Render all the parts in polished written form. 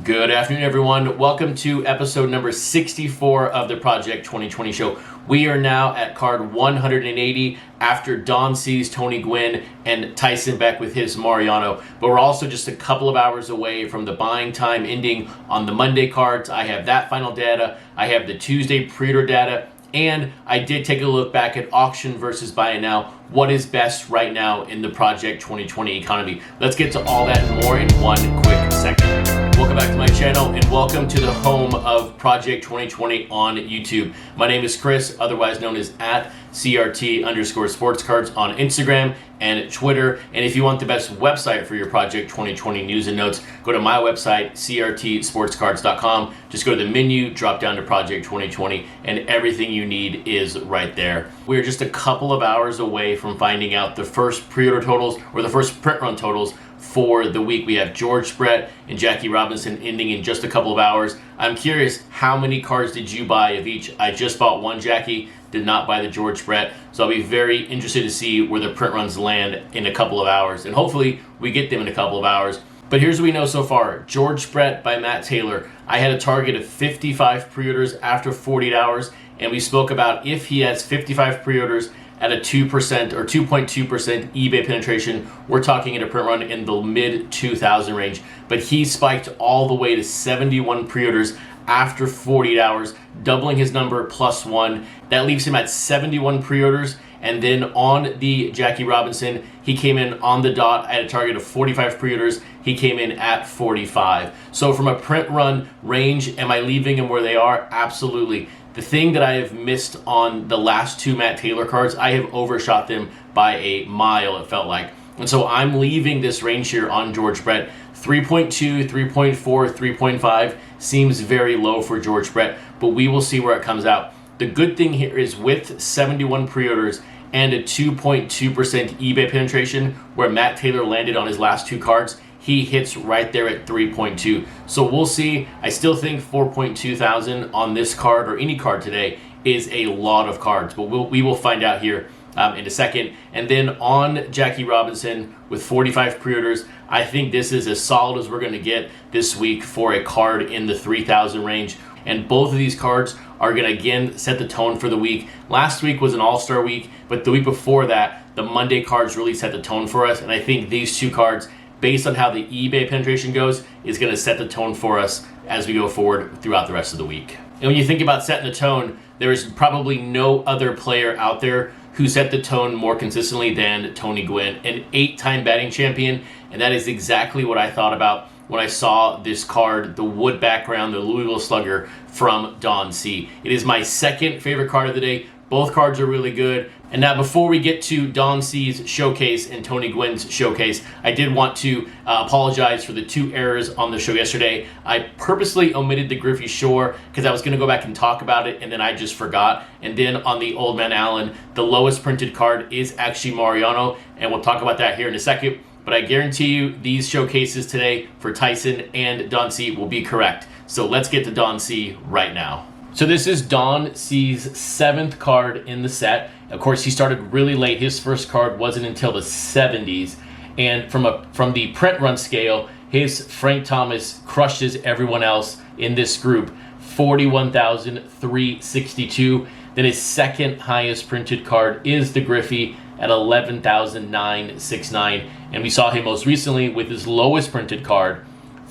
Good afternoon, everyone. Welcome to episode number 64 of the Project 2020 show. We are now at card 180 after Don C's Tony Gwynn and Tyson Beck with his Mariano. But we're also just a couple of hours away from the buying time ending on the Monday cards. I have that final data. I have the Tuesday pre-order data. And I did take a look back at auction versus buy it now. What is best right now in the Project 2020 economy? Let's get to all that and more in one quick second. Welcome back to my channel and welcome to the home of Project 2020 on YouTube. My name is Chris, otherwise known as @CRT_Sportscards on Instagram and Twitter. And if you want the best website for your Project 2020 news and notes, go to my website, CRTSportscards.com. Just go to the menu, drop down to Project 2020, and everything you need is right there. We're just a couple of hours away from finding out the first pre-order totals or the first print run totals for the week. We have George Brett and Jackie Robinson ending in just a couple of hours. I'm curious, how many cards did you buy of each? I just bought one Jackie, did not buy the George Brett, so I'll be very interested to see where the print runs land in a couple of hours, and hopefully we get them in a couple of hours. But here's what we know so far. George Brett by Matt Taylor. I had a target of 55 pre-orders after 48 hours, and we spoke about if he has 55 pre-orders at a 2% or 2.2% eBay penetration, we're talking at a print run in the mid 2000 range. But he spiked all the way to 71 pre-orders after 48 hours, doubling his number plus one. That leaves him at 71 pre-orders. And then on the Jackie Robinson, he came in on the dot at a target of 45 pre-orders. He came in at 45. So from a print run range, am I leaving them where they are? Absolutely. The thing that I have missed on the last two Matt Taylor cards, I have overshot them by a mile, it felt like. And so I'm leaving this range here on George Brett. 3.2, 3.4, 3.5 seems very low for George Brett, but we will see where it comes out. The good thing here is with 71 pre-orders and a 2.2% eBay penetration where Matt Taylor landed on his last two cards, he hits right there at 3.2. So we'll see. I still think 4.2 thousand on this card or any card today is a lot of cards, but we will find out here in a second. And then on Jackie Robinson with 45 pre-orders, I think this is as solid as we're going to get this week for a card in the 3,000 range. And both of these cards are going to again set the tone for the week. Last week was an all-star week, but the week before that, the Monday cards really set the tone for us. And I think these two cards, based on how the eBay penetration goes, is going to set the tone for us as we go forward throughout the rest of the week. And when you think about setting the tone, there is probably no other player out there who set the tone more consistently than Tony Gwynn, an 8-time batting champion, and that is exactly what I thought about when I saw this card, the wood background, the Louisville Slugger from Don C. It is my second favorite card of the day. Both cards are really good. And now before we get to Don C's showcase and Tony Gwynn's showcase, I did want to apologize for the two errors on the show yesterday. I purposely omitted the Griffey Shore because I was going to go back and talk about it and then I just forgot. And then on the Old Man Allen, the lowest printed card is actually Mariano, and we'll talk about that here in a second. But I guarantee you these showcases today for Tyson and Don C will be correct. So let's get to Don C right now. So this is Don C's 7th card in the set. Of course, he started really late. His first card wasn't until the 70s. And from the print run scale, his Frank Thomas crushes everyone else in this group. 41,362. Then his second highest printed card is the Griffey at 11,969. And we saw him most recently with his lowest printed card,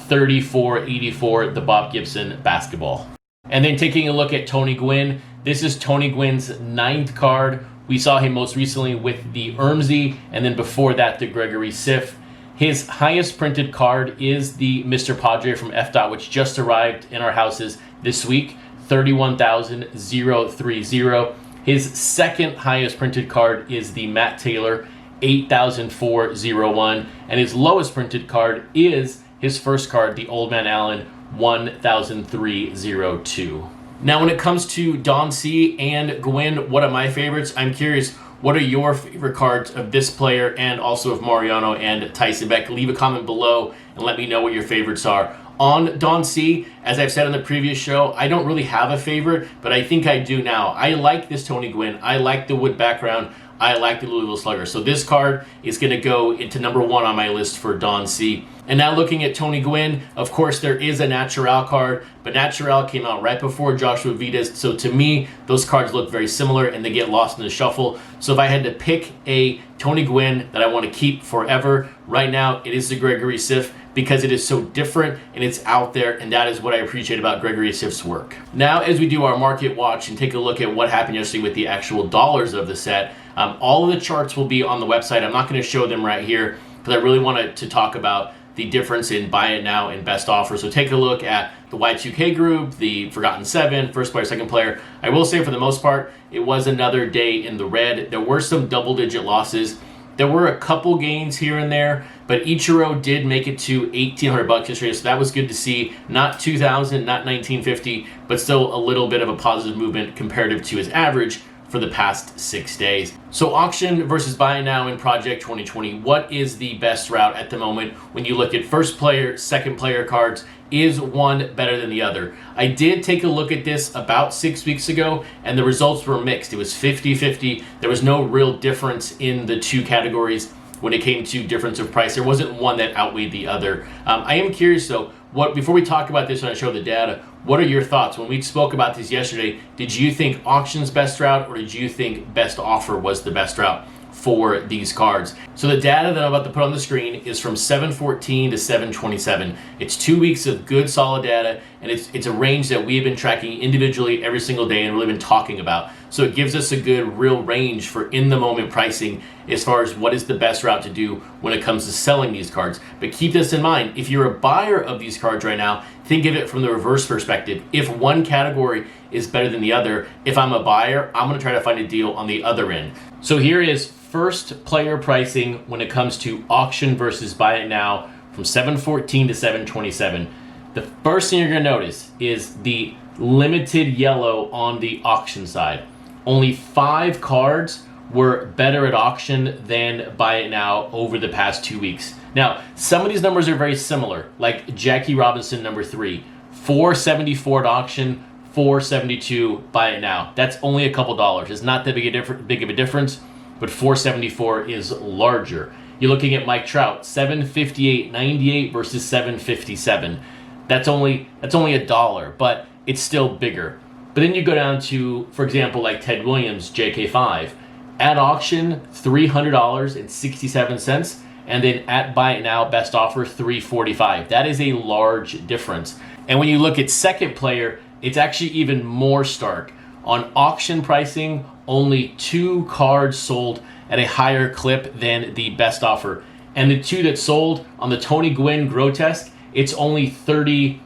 3484, the Bob Gibson basketball. And then taking a look at Tony Gwynn, this is Tony Gwynn's 9th card. We saw him most recently with the Ermsey, and then before that, the Gregory Sif. His highest printed card is the Mr. Padre from FDOT, which just arrived in our houses this week, 31,030. His second highest printed card is the Matt Taylor, 8,401. And his lowest printed card is his first card, the Old Man Allen, 1,302. Now, when it comes to Don C and Gwynn, what are my favorites? I'm curious, what are your favorite cards of this player and also of Mariano and Tyson Beck? Leave a comment below and let me know what your favorites are. On Don C, as I've said in the previous show, I don't really have a favorite, but I think I do now. I like this Tony Gwynn. I like the wood background. I like the Louisville Slugger. So this card is going to go into number 1 on my list for Don C. And now looking at Tony Gwynn, of course there is a Natural card, but Natural came out right before Joshua Vitas. So to me, those cards look very similar and they get lost in the shuffle. So if I had to pick a Tony Gwynn that I want to keep forever, right now it is the Gregory Siff, because it is so different and it's out there, and that is what I appreciate about Gregory Siff's work. Now, as we do our market watch and take a look at what happened yesterday with the actual dollars of the set, all of the charts will be on the website. I'm not going to show them right here because I really wanted to talk about the difference in buy it now and best offer. So take a look at the Y2K group, the Forgotten Seven, first player, second player. I will say for the most part, it was another day in the red. There were some double-digit losses. There were a couple gains here and there, but Ichiro did make it to $1,800 yesterday, so that was good to see. Not 2,000, not 1,950, but still a little bit of a positive movement comparative to his average for the past 6 days. So auction versus buy now in Project 2020, what is the best route at the moment when you look at first player, second player cards? Is one better than the other? I did take a look at this about 6 weeks ago, and the results were mixed. It was 50-50. There was no real difference in the two categories when it came to difference of price. There wasn't one that outweighed the other. I am curious though, before we talk about this and I show the data, what are your thoughts? When we spoke about this yesterday, did you think auction's best route, or did you think best offer was the best route for these cards? So the data that I'm about to put on the screen is from 7/14 to 7/27. It's 2 weeks of good solid data, and it's a range that we have been tracking individually every single day and really been talking about. So it gives us a good real range for in the moment pricing as far as what is the best route to do when it comes to selling these cards. But keep this in mind, if you're a buyer of these cards right now, think of it from the reverse perspective. If one category is better than the other, if I'm a buyer, I'm going to try to find a deal on the other end. So here is first player pricing when it comes to auction versus buy it now from 7/14 to 7/27. The first thing you're going to notice is the limited yellow on the auction side. Only 5 cards were better at auction than buy it now over the past 2 weeks. Now, some of these numbers are very similar, like Jackie Robinson, number 3, 474 at auction, 472 buy it now. That's only a couple dollars. It's not that big of a difference, but 474 is larger. You're looking at Mike Trout, 758.98 versus 757. That's only $1, but it's still bigger. But then you go down to, for example, like Ted Williams, JK5. At auction, $300.67, and then at buy it now, best offer, $345. That is a large difference. And when you look at second player, it's actually even more stark. On auction pricing, only 2 cards sold at a higher clip than the best offer. And the 2 that sold on the Tony Gwynn Grotesque, it's only 30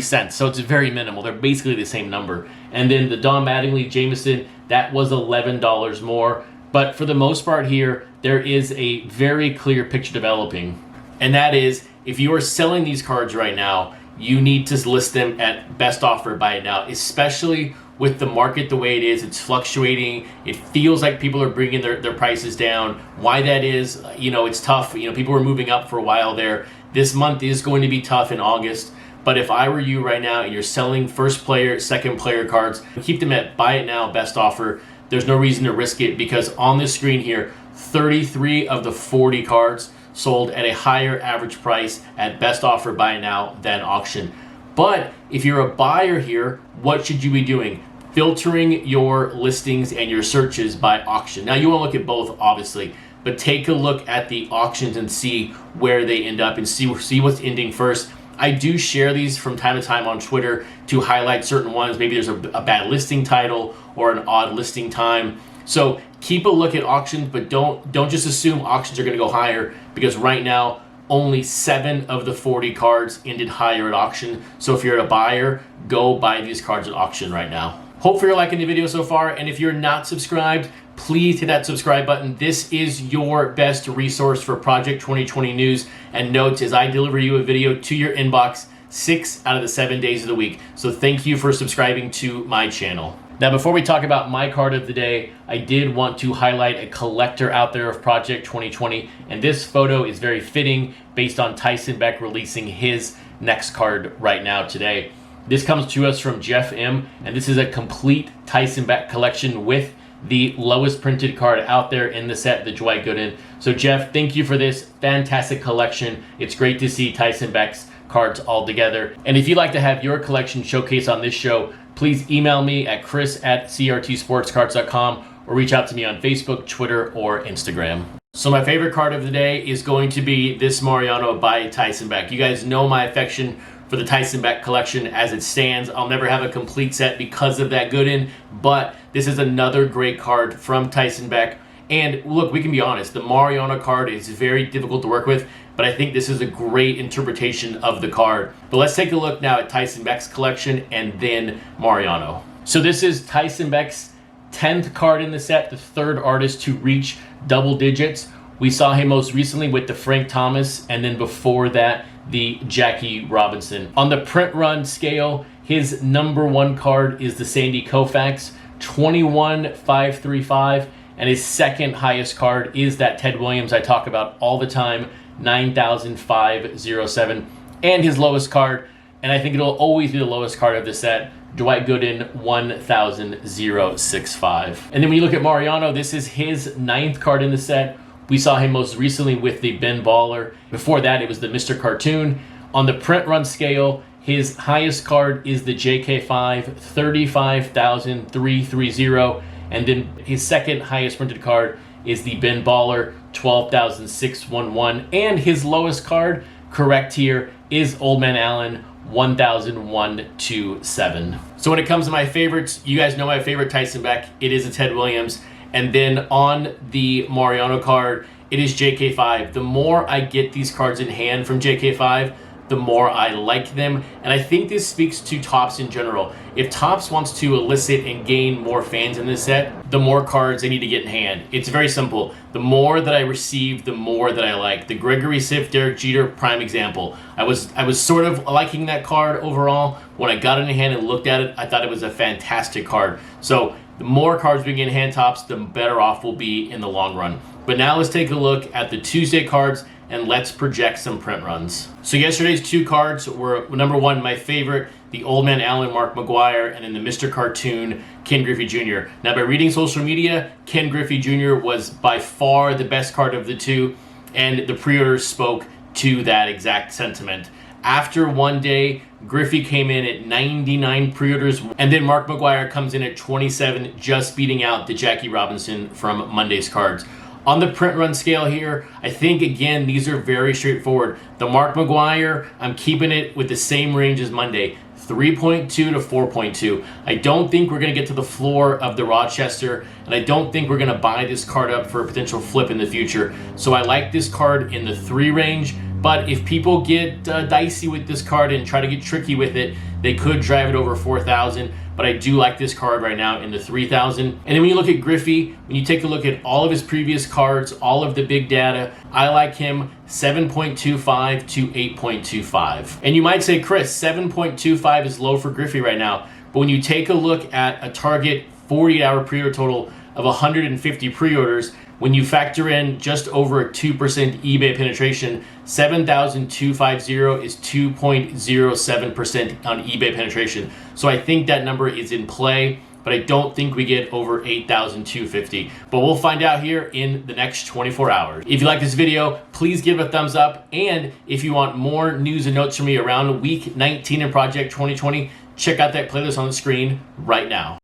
cents, so it's very minimal. They're basically the same number. And then the Don Mattingly Jameson, that was $11 more. But for the most part here, there is a very clear picture developing. And that is, if you are selling these cards right now, you need to list them at best offer buy it now, especially with the market the way it is. It's fluctuating. It feels like people are bringing their prices down. Why that is, it's tough. People were moving up for a while there. This month is going to be tough in August. But if I were you right now and you're selling first player, second player cards, keep them at buy it now, best offer. There's no reason to risk it, because on this screen here, 33 of the 40 cards sold at a higher average price at best offer buy it now than auction. But if you're a buyer here, what should you be doing? Filtering your listings and your searches by auction. Now you want to look at both, obviously, but take a look at the auctions and see where they end up and see what's ending first. I do share these from time to time on Twitter to highlight certain ones. Maybe there's a bad listing title or an odd listing time. So keep a look at auctions, but don't just assume auctions are going to go higher, because right now only 7 of the 40 cards ended higher at auction. So if you're a buyer, go buy these cards at auction right now. Hopefully you're liking the video so far, and if you're not subscribed, please hit that subscribe button. This is your best resource for Project 2020 news and notes as I deliver you a video to your inbox 6 out of the 7 days of the week. So thank you for subscribing to my channel. Now, before we talk about my card of the day, I did want to highlight a collector out there of Project 2020, and this photo is very fitting based on Tyson Beck releasing his next card right now today. This comes to us from Jeff M, and this is a complete Tyson Beck collection with the lowest printed card out there in the set, the Dwight Gooden. So Jeff, thank you for this fantastic collection. It's great to see Tyson Beck's cards all together. And if you'd like to have your collection showcased on this show, please email me at chris@crtsportscards.com or reach out to me on Facebook, Twitter, or Instagram. So my favorite card of the day is going to be this Mariano by Tyson Beck. You guys know my affection for the Tyson Beck collection as it stands. I'll never have a complete set because of that Gooden, but this is another great card from Tyson Beck. And look, we can be honest, the Mariano card is very difficult to work with, but I think this is a great interpretation of the card. But let's take a look now at Tyson Beck's collection and then Mariano. So this is Tyson Beck's 10th card in the set, the third artist to reach double digits. We saw him most recently with the Frank Thomas, and then before that, the Jackie Robinson. On the print run scale, his number one card is the Sandy Koufax, 21,535, and his second highest card is that Ted Williams I talk about all the time, 9,507, and his lowest card, and I think it'll always be the lowest card of the set, Dwight Gooden, 1,065. And then when you look at Mariano, this is his 9th card in the set. We saw him most recently with the Ben Baller. Before that, it was the Mr. Cartoon. On the print run scale, his highest card is the JK5, 35,330. And then his second highest printed card is the Ben Baller, 12,611. And his lowest card, correct here, is Old Man Allen, 1,127. So when it comes to my favorites, you guys know my favorite Tyson Beck. It is a Ted Williams. And then on the Mariano card, it is JK5. The more I get these cards in hand from JK5, the more I like them. And I think this speaks to Topps in general. If Topps wants to elicit and gain more fans in this set, the more cards they need to get in hand. It's very simple. The more that I receive, the more that I like. The Gregory Siff, Derek Jeter, prime example. I was sort of liking that card overall. When I got it in hand and looked at it, I thought it was a fantastic card. So the more cards we get in hand, Topps, the better off we'll be in the long run. But now let's take a look at the Tuesday cards and let's project some print runs. So yesterday's two cards were, number one, my favorite, the Old Man Allen Mark McGwire, and then the Mr. Cartoon Ken Griffey Jr. Now by reading social media, Ken Griffey Jr. was by far the best card of the two, and the pre-orders spoke to that exact sentiment. After one day, Griffey came in at 99 pre-orders, and then Mark McGwire comes in at 27, just beating out the Jackie Robinson from Monday's cards. On the print run scale here, I think, again, these are very straightforward. The Mark McGwire, I'm keeping it with the same range as Monday, 3.2 to 4.2. I don't think we're going to get to the floor of the Rochester, and I don't think we're going to buy this card up for a potential flip in the future. So I like this card in the 3 range, but if people get dicey with this card and try to get tricky with it, they could drive it over 4,000. But I do like this card right now in the 3,000. And then when you look at Griffey, when you take a look at all of his previous cards, all of the big data, I like him 7.25 to 8.25. And you might say, Chris, 7.25 is low for Griffey right now. But when you take a look at a target 48-hour pre-order total of 150 pre-orders, when you factor in just over a 2% eBay penetration, 7,250 is 2.07% on eBay penetration. So I think that number is in play, but I don't think we get over 8,250. But we'll find out here in the next 24 hours. If you like this video, please give it a thumbs up. And if you want more news and notes from me around week 19 in Project 2020, check out that playlist on the screen right now.